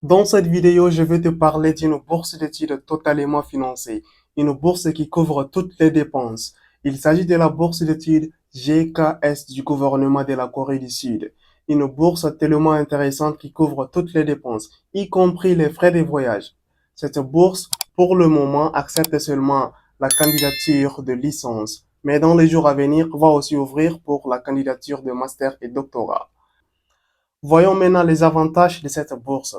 Dans cette vidéo, je vais te parler d'une bourse d'études totalement financée, une bourse qui couvre toutes les dépenses. Il s'agit de la bourse d'études GKS du gouvernement de la Corée du Sud, une bourse tellement intéressante qui couvre toutes les dépenses, y compris les frais de voyage. Cette bourse, pour le moment, accepte seulement la candidature de licence, mais dans les jours à venir, va aussi ouvrir pour la candidature de master et doctorat. Voyons maintenant les avantages de cette bourse.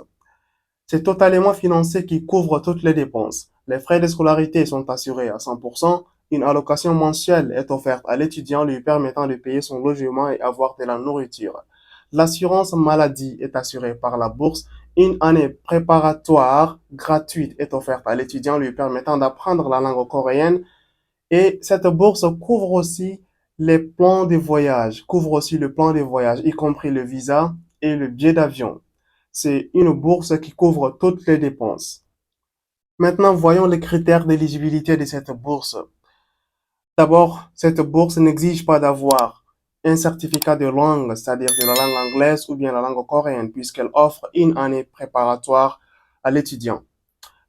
C'est totalement financé qui couvre toutes les dépenses. Les frais de scolarité sont assurés à 100%. Une allocation mensuelle est offerte à l'étudiant lui permettant de payer son logement et avoir de la nourriture. L'assurance maladie est assurée par la bourse. Une année préparatoire gratuite est offerte à l'étudiant lui permettant d'apprendre la langue coréenne. Et cette bourse couvre aussi les plans de voyage, couvre aussi le plan de voyage, y compris le visa et le billet d'avion. C'est une bourse qui couvre toutes les dépenses. Maintenant, voyons les critères d'éligibilité de cette bourse. D'abord, cette bourse n'exige pas d'avoir un certificat de langue, c'est-à-dire de la langue anglaise ou bien la langue coréenne, puisqu'elle offre une année préparatoire à l'étudiant.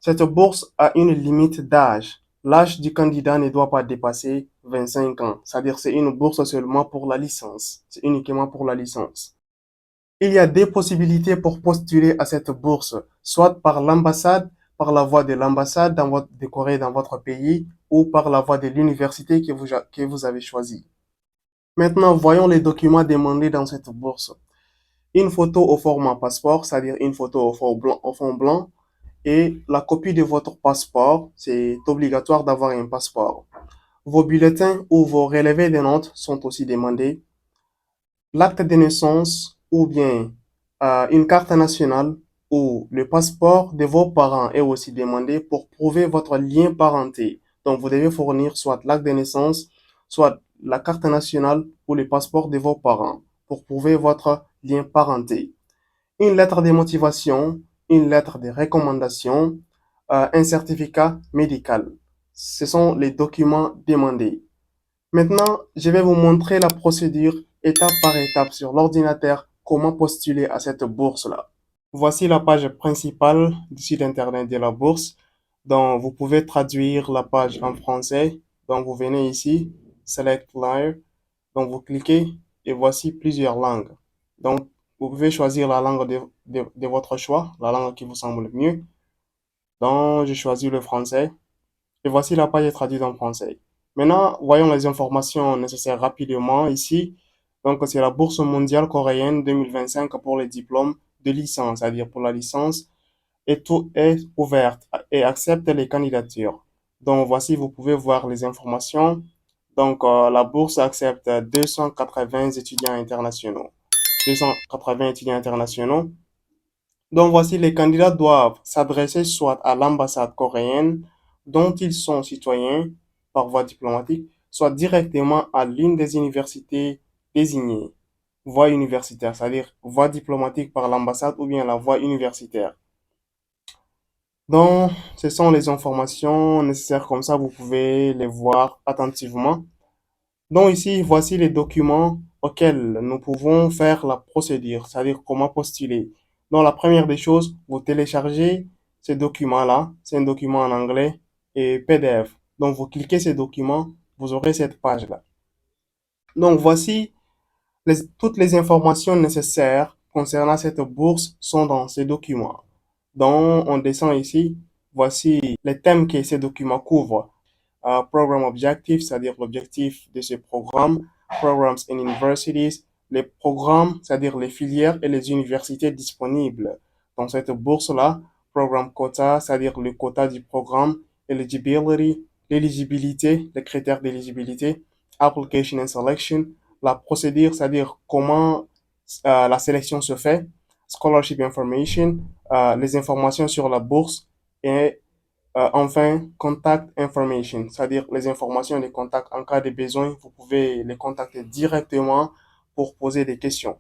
Cette bourse a une limite d'âge. L'âge du candidat ne doit pas dépasser 25 ans, c'est-à-dire c'est une bourse seulement pour la licence. C'est uniquement pour la licence. Il y a deux possibilités pour postuler à cette bourse, soit par l'ambassade, par la voie de l'ambassade de Corée dans votre pays, ou par la voie de l'université que vous avez choisie. Maintenant, voyons les documents demandés dans cette bourse. Une photo au format passeport, c'est-à-dire une photo au fond blanc, et la copie de votre passeport. C'est obligatoire d'avoir un passeport. Vos bulletins ou vos relevés de notes sont aussi demandés. L'acte de naissance ou bien une carte nationale ou le passeport de vos parents est aussi demandé pour prouver votre lien parenté. Donc, vous devez fournir soit l'acte de naissance, soit la carte nationale ou le passeport de vos parents pour prouver votre lien parenté. Une lettre de motivation, une lettre de recommandation, un certificat médical. Ce sont les documents demandés. Maintenant, je vais vous montrer la procédure étape par étape sur l'ordinateur, comment postuler à cette bourse-là. Voici la page principale du site internet de la bourse. Donc, vous pouvez traduire la page en français. Donc, vous venez ici, Select Live. Donc, vous cliquez et voici plusieurs langues. Donc, vous pouvez choisir la langue de votre choix, la langue qui vous semble mieux. Donc, je choisis le français. Et voici la page traduite en français. Maintenant, voyons les informations nécessaires rapidement ici. Donc, c'est la Bourse mondiale coréenne 2025 pour les diplômes de licence, c'est-à-dire pour la licence. Et tout est ouvert et accepte les candidatures. Donc, voici, vous pouvez voir les informations. Donc, la bourse accepte 280 étudiants internationaux. 280 étudiants internationaux. Donc voici, les candidats doivent s'adresser soit à l'ambassade coréenne dont ils sont citoyens par voie diplomatique, soit directement à l'une des universités désignées. Voie universitaire, c'est-à-dire voie diplomatique par l'ambassade ou bien la voie universitaire. Donc, ce sont les informations nécessaires, comme ça vous pouvez les voir attentivement. Donc ici, voici les documents auxquels nous pouvons faire la procédure, c'est-à-dire comment postuler. Donc la première des choses, vous téléchargez ce document-là, c'est un document en anglais et PDF. Donc vous cliquez ce document, vous aurez cette page-là. Donc voici toutes les informations nécessaires concernant cette bourse sont dans ces documents. Donc on descend ici, voici les thèmes que ces documents couvrent. Program Objective, c'est-à-dire l'objectif de ce programme, Programs and Universities, les programmes, c'est-à-dire les filières et les universités disponibles dans cette bourse-là, Program Quota, c'est-à-dire le quota du programme, Eligibility, l'éligibilité, les critères d'éligibilité, Application and Selection, la procédure, c'est-à-dire comment la sélection se fait, Scholarship Information, les informations sur la bourse et enfin, contact information, c'est-à-dire les informations des contacts. En cas de besoin, vous pouvez les contacter directement pour poser des questions.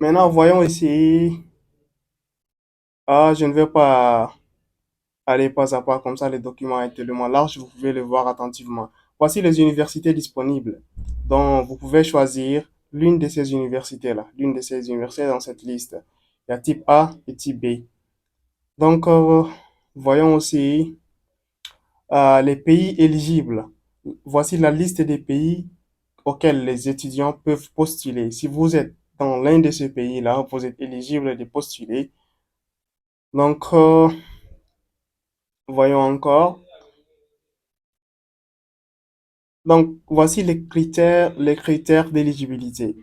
Maintenant, voyons ici. Je ne vais pas aller pas à pas comme ça, les documents sont tellement larges, vous pouvez les voir attentivement. Voici les universités disponibles. Donc, vous pouvez choisir l'une de ces universités-là, l'une de ces universités dans cette liste. Il y a type A et type B. Donc, voyons aussi les pays éligibles. Voici la liste des pays auxquels les étudiants peuvent postuler. Si vous êtes dans l'un de ces pays-là, vous êtes éligible de postuler. Donc, voyons encore. Donc, voici les critères d'éligibilité.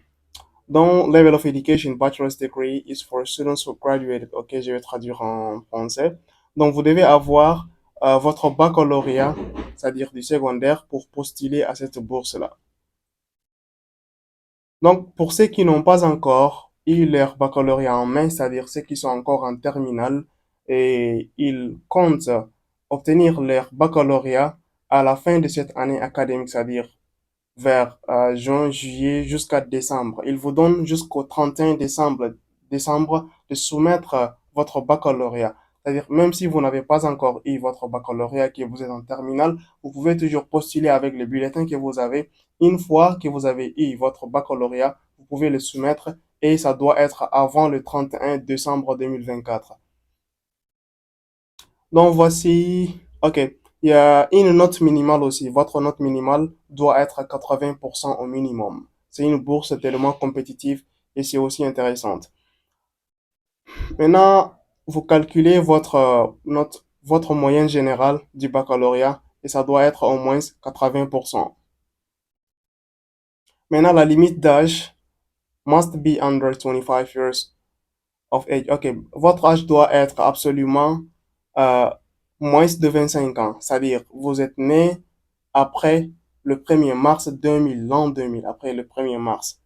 Donc, level of education, bachelor's degree is for students who graduated. Ok, je vais traduire en français. Donc, vous devez avoir votre baccalauréat, c'est-à-dire du secondaire, pour postuler à cette bourse-là. Donc, pour ceux qui n'ont pas encore eu leur baccalauréat en main, c'est-à-dire ceux qui sont encore en terminale et ils comptent obtenir leur baccalauréat à la fin de cette année académique, c'est-à-dire vers juin, juillet jusqu'à décembre. Il vous donne jusqu'au 31 décembre de soumettre votre baccalauréat. C'est-à-dire, même si vous n'avez pas encore eu votre baccalauréat, que vous êtes en terminale, vous pouvez toujours postuler avec le bulletin que vous avez. Une fois que vous avez eu votre baccalauréat, vous pouvez le soumettre et ça doit être avant le 31 décembre 2024. Donc voici, ok, il y a une note minimale aussi. Votre note minimale doit être à 80% au minimum. C'est une bourse tellement compétitive et c'est aussi intéressante. Maintenant, vous calculez votre moyenne générale du baccalauréat et ça doit être au moins 80%. Maintenant, la limite d'âge must be under 25 years of age. Ok, votre âge doit être absolument euh, moins de 25 ans. C'est-à-dire, vous êtes né après le 1er mars 2000, l'an 2000, après le 1er mars.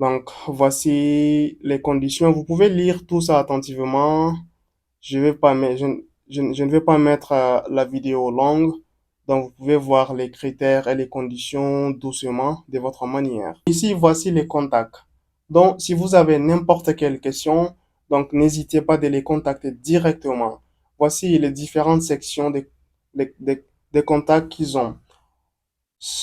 Donc, voici les conditions. Vous pouvez lire tout ça attentivement. Je vais pas, mais je ne vais pas mettre la vidéo longue. Donc, vous pouvez voir les critères et les conditions doucement de votre manière. Ici, voici les contacts. Donc, si vous avez n'importe quelle question, donc n'hésitez pas de les contacter directement. Voici les différentes sections des contacts qu'ils ont.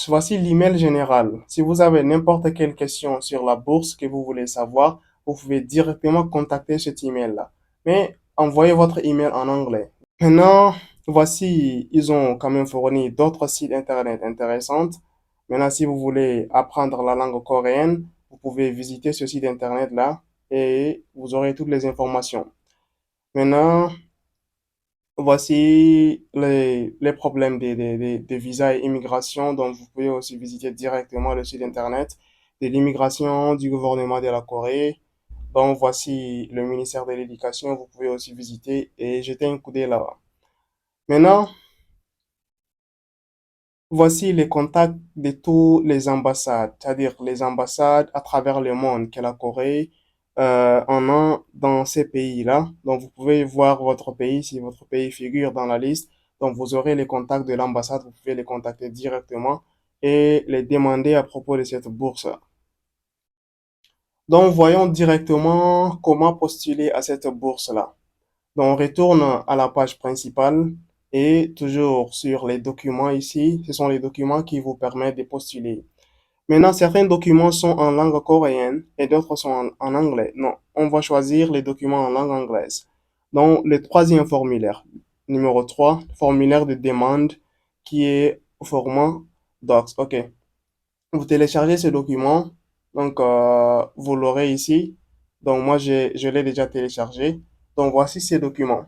Voici l'email général. Si vous avez n'importe quelle question sur la bourse que vous voulez savoir, vous pouvez directement contacter cet email-là. Mais envoyez votre email en anglais. Maintenant, voici, ils ont quand même fourni d'autres sites internet intéressants. Maintenant, si vous voulez apprendre la langue coréenne, vous pouvez visiter ce site internet-là et vous aurez toutes les informations. Maintenant, voici les problèmes des visas et immigration. Donc, vous pouvez aussi visiter directement le site internet de l'immigration du gouvernement de la Corée. Donc, voici le ministère de l'Éducation. Vous pouvez aussi visiter et jeter un coup d'œil là-bas. Maintenant, voici les contacts de tous les ambassades, c'est-à-dire les ambassades à travers le monde que la Corée en a dans ces pays-là. Donc, vous pouvez voir votre pays si votre pays figure dans la liste. Donc, vous aurez les contacts de l'ambassade, vous pouvez les contacter directement et les demander à propos de cette bourse. Donc, voyons directement comment postuler à cette bourse-là. Donc, on retourne à la page principale et toujours sur les documents ici, ce sont les documents qui vous permettent de postuler. Maintenant, certains documents sont en langue coréenne et d'autres sont en anglais. Non, on va choisir les documents en langue anglaise. Donc, le troisième formulaire, numéro 3, formulaire de demande qui est au format docs. OK. Vous téléchargez ce document. Donc, vous l'aurez ici. Donc, moi, je l'ai déjà téléchargé. Donc, voici ces documents.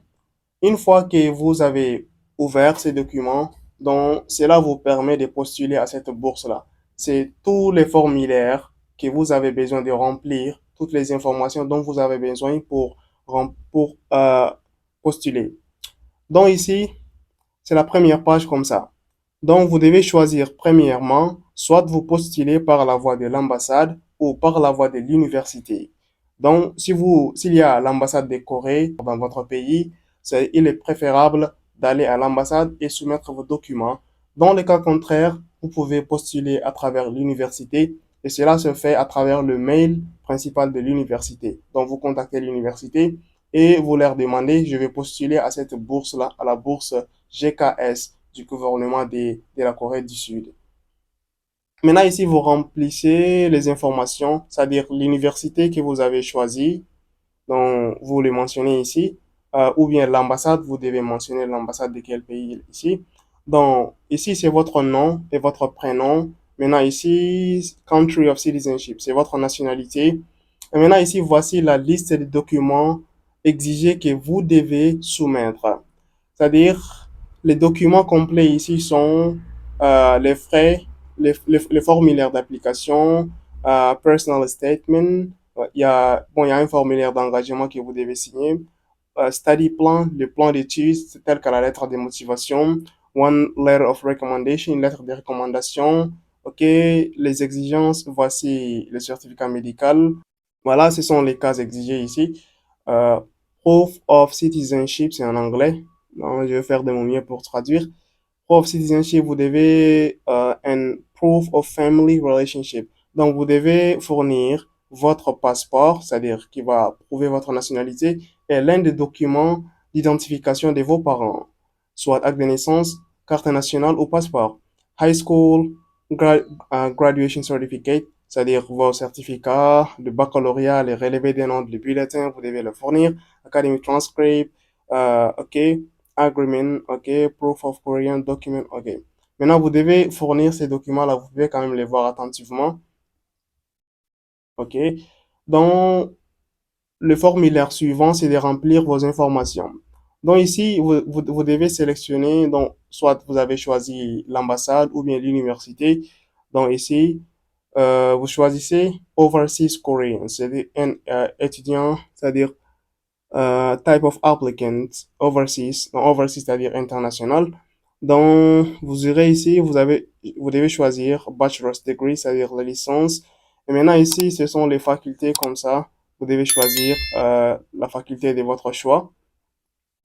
Une fois que vous avez ouvert ces documents, donc cela vous permet de postuler à cette bourse-là. C'est tous les formulaires que vous avez besoin de remplir, toutes les informations dont vous avez besoin pour postuler. Donc ici, c'est la première page comme ça. Donc vous devez choisir premièrement, soit vous postulez par la voie de l'ambassade ou par la voie de l'université. Donc s'il y a l'ambassade de Corée dans votre pays, il est préférable d'aller à l'ambassade et soumettre vos documents. Dans le cas contraire, vous pouvez postuler à travers l'université et cela se fait à travers le mail principal de l'université. Donc vous contactez l'université et vous leur demandez, je vais postuler à cette bourse-là, à la bourse GKS du gouvernement de la Corée du Sud. Maintenant, ici, vous remplissez les informations, c'est-à-dire l'université que vous avez choisie, Donc, vous le mentionnez ici. Ou bien l'ambassade, vous devez mentionner l'ambassade de quel pays ici. Donc, ici, c'est votre nom et votre prénom. Maintenant, ici, country of citizenship, c'est votre nationalité. Et maintenant, ici, voici la liste des documents exigés que vous devez soumettre. C'est-à-dire, les documents complets ici sont les frais, les formulaires d'application, personal statement. Il y a un formulaire d'engagement que vous devez signer. Study plan, le plan d'études, c'est tel que la lettre de motivation. One letter of recommendation, une lettre de recommandation. OK, les exigences, voici le certificat médical. Voilà, ce sont les cas exigés ici. Euh, Proof of citizenship, c'est en anglais. Donc, je vais faire de mon mieux pour traduire. Proof of citizenship, vous devez un proof of family relationship. Donc, vous devez fournir votre passeport, c'est-à-dire qui va prouver votre nationalité, et l'un des documents d'identification de vos parents, soit acte de naissance, carte nationale ou passeport. High school, graduation certificate, c'est-à-dire vos certificats de baccalauréat, les relevés des notes, les bulletins, vous devez le fournir. Academic transcript, OK. Agreement, OK. Proof of Korean document, OK. Maintenant, vous devez fournir ces documents-là. Vous pouvez quand même les voir attentivement, OK. Donc, le formulaire suivant, c'est de remplir vos informations. Donc ici, vous devez sélectionner, donc, soit vous avez choisi l'ambassade ou bien l'université. Donc ici, vous choisissez Overseas Korean, c'est-à-dire un étudiant, c'est-à-dire type of applicant, overseas, donc overseas, c'est-à-dire international. Donc vous irez ici, vous devez choisir bachelor's degree, c'est-à-dire la licence. Et maintenant ici, ce sont les facultés comme ça. Vous devez choisir la faculté de votre choix.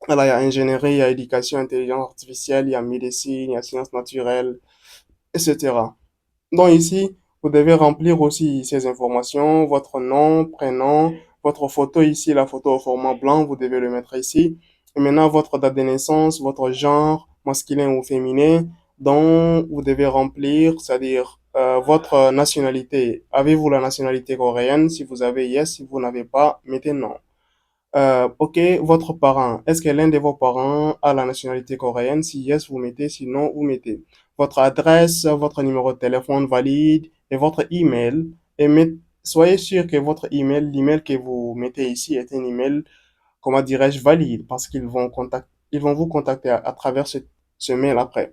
Alors, il y a ingénierie, il y a éducation, intelligence artificielle, il y a médecine, il y a sciences naturelles, etc. Donc ici, vous devez remplir aussi ces informations, votre nom, prénom, votre photo ici, la photo au format blanc, vous devez le mettre ici. Et maintenant, votre date de naissance, votre genre, masculin ou féminin, dont vous devez remplir, c'est-à-dire votre nationalité. Avez-vous la nationalité coréenne? Si vous avez yes, si vous n'avez pas, mettez non. OK, votre parent. Est-ce que l'un de vos parents a la nationalité coréenne? Si yes, vous mettez, sinon, vous mettez votre adresse, votre numéro de téléphone valide et votre email. Et soyez sûr que votre email, l'email que vous mettez ici est un email, comment dirais-je, valide parce ils vont vous contacter à travers ce mail après.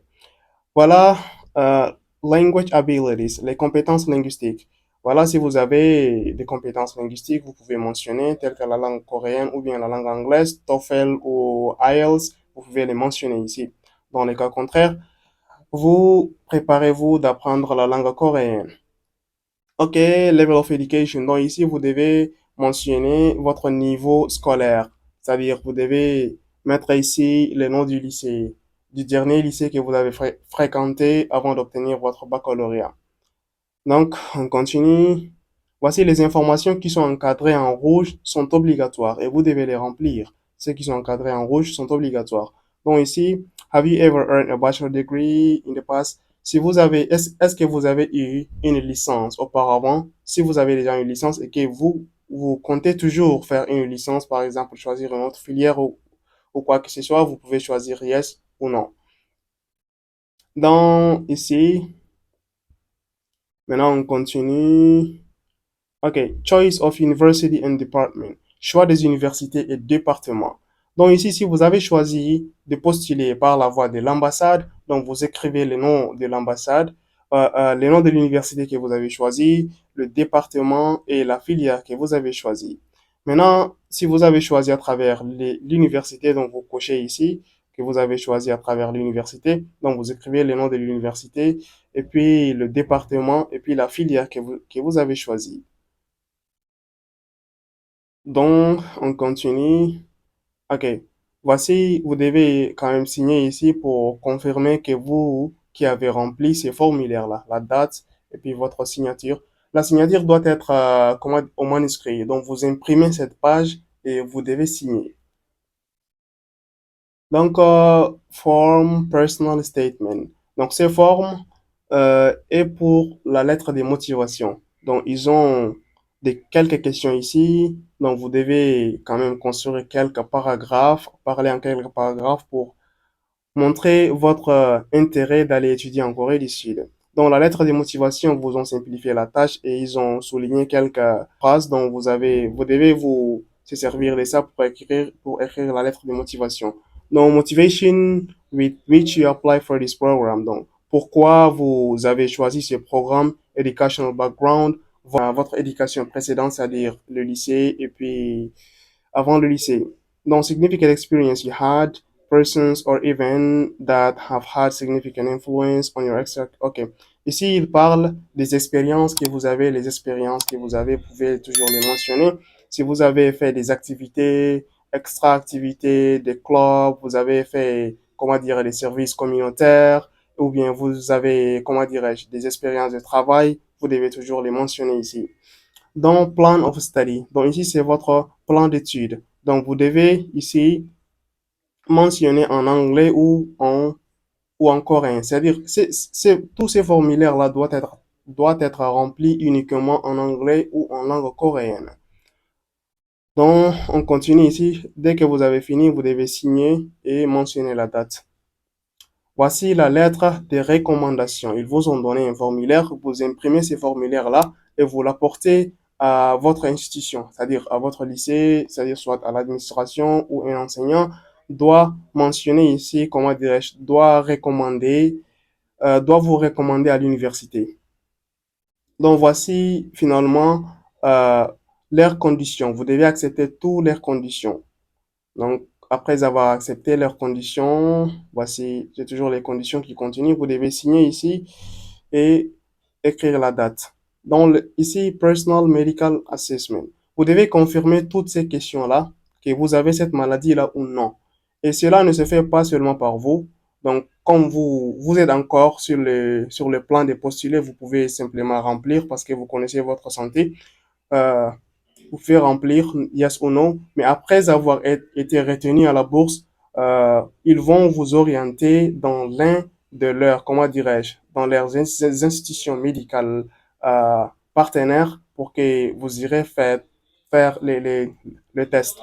Voilà, euh, language abilities, les compétences linguistiques. Voilà, si vous avez des compétences linguistiques, vous pouvez mentionner, telles que la langue coréenne ou bien la langue anglaise, TOEFL ou IELTS, vous pouvez les mentionner ici. Dans les cas contraires, vous préparez-vous d'apprendre la langue coréenne. OK, level of education. Donc ici, vous devez mentionner votre niveau scolaire. C'est-à-dire, vous devez mettre ici le nom du lycée, du dernier lycée que vous avez fréquenté avant d'obtenir votre baccalauréat. Donc, on continue. Voici les informations qui sont encadrées en rouge sont obligatoires et vous devez les remplir. Ceux qui sont encadrés en rouge sont obligatoires. Donc ici, have you ever earned a bachelor degree in the past? Si vous avez, est-ce que vous avez eu une licence auparavant? Si vous avez déjà une licence et que vous comptez toujours faire une licence, par exemple, choisir une autre filière ou quoi que ce soit, vous pouvez choisir yes ou non. Donc ici, maintenant on continue. OK. Choice of university and department. Choix des universités et départements. Donc ici, si vous avez choisi de postuler par la voie de l'ambassade, donc vous écrivez le nom de l'ambassade, le nom de l'université que vous avez choisi, le département et la filière que vous avez choisi. Maintenant, si vous avez choisi à travers l'université, donc vous cochez ici que vous avez choisi à travers l'université, donc vous écrivez le nom de l'université et puis le département et puis la filière que vous avez choisi. Donc, on continue. OK. Voici, vous devez quand même signer ici pour confirmer que vous qui avez rempli ces formulaires-là, la date et puis votre signature. La signature doit être comment, au manuscrit. Donc, vous imprimez cette page et vous devez signer. Donc, form personal statement. Donc, ces formes est pour la lettre de motivation. Donc, ils ont de quelques questions ici. Donc, vous devez quand même construire quelques paragraphes, parler en quelques paragraphes pour montrer votre intérêt d'aller étudier en Corée du Sud. Dans la lettre de motivation, vous ont simplifié la tâche et ils ont souligné quelques phrases dont vous devez vous se servir de ça pour écrire la lettre de motivation. Donc, motivation with which you apply for this program. Donc, pourquoi vous avez choisi ce programme, educational background, votre éducation précédente, c'est-à-dire le lycée et puis avant le lycée. Donc, significant experience you had, persons or events that have had significant influence on your extra. OK. Ici, il parle des expériences que vous avez, les expériences que vous avez, vous pouvez toujours les mentionner. Si vous avez fait des activités, extra-activités, des clubs, vous avez fait, comment dire, des services communautaires, ou bien vous avez, comment dirais-je, des expériences de travail, vous devez toujours les mentionner ici. Dans Plan of Study, donc ici c'est votre plan d'études. Donc vous devez ici mentionner en anglais ou en coréen. C'est-à-dire tous ces formulaires-là doivent être remplis uniquement en anglais ou en langue coréenne. Donc on continue ici. Dès que vous avez fini, vous devez signer et mentionner la date. Voici la lettre de recommandation. Ils vous ont donné un formulaire, vous imprimez ces formulaires-là et vous l'apportez à votre institution, c'est-à-dire à votre lycée, c'est-à-dire soit à l'administration ou un enseignant doit mentionner ici, comment dirais-je, doit vous recommander à l'université. Donc voici finalement euh, leurs conditions. Vous devez accepter toutes leurs conditions. Donc, après avoir accepté leurs conditions, voici, j'ai toujours les conditions qui continuent. Vous devez signer ici et écrire la date. Ici, Personal Medical Assessment. Vous devez confirmer toutes ces questions-là, que vous avez cette maladie-là ou non. Et cela ne se fait pas seulement par vous. Donc, comme vous êtes encore sur le plan de postuler, vous pouvez simplement remplir parce que vous connaissez votre santé. Euh, vous pouvez remplir yes ou non, mais après avoir été retenu à la bourse, ils vont vous orienter dans l'un de leurs, comment dirais-je, dans leurs institutions médicales euh, partenaires pour que vous irez faire les tests.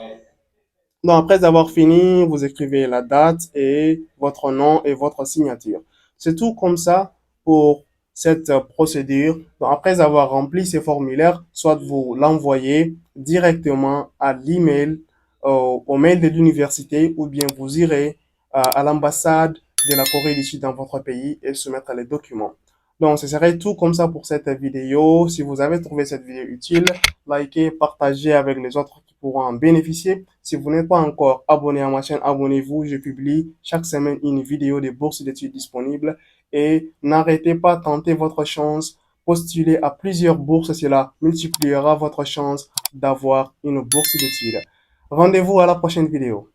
Donc, après avoir fini, vous écrivez la date et votre nom et votre signature. C'est tout comme ça pour cette procédure. Donc, après avoir rempli ces formulaires, soit vous l'envoyez directement à l'email, au mail de l'université, ou bien vous irez à l'ambassade de la Corée du Sud dans votre pays et soumettre les documents. Donc, ce serait tout comme ça pour cette vidéo. Si vous avez trouvé cette vidéo utile, likez, partagez avec les autres qui pourront en bénéficier. Si vous n'êtes pas encore abonné à ma chaîne, abonnez-vous. Je publie chaque semaine une vidéo des bourses d'études disponibles. Et n'arrêtez pas, tentez votre chance. Postulez à plusieurs bourses. Cela multipliera votre chance d'avoir une bourse d'études. Rendez-vous à la prochaine vidéo.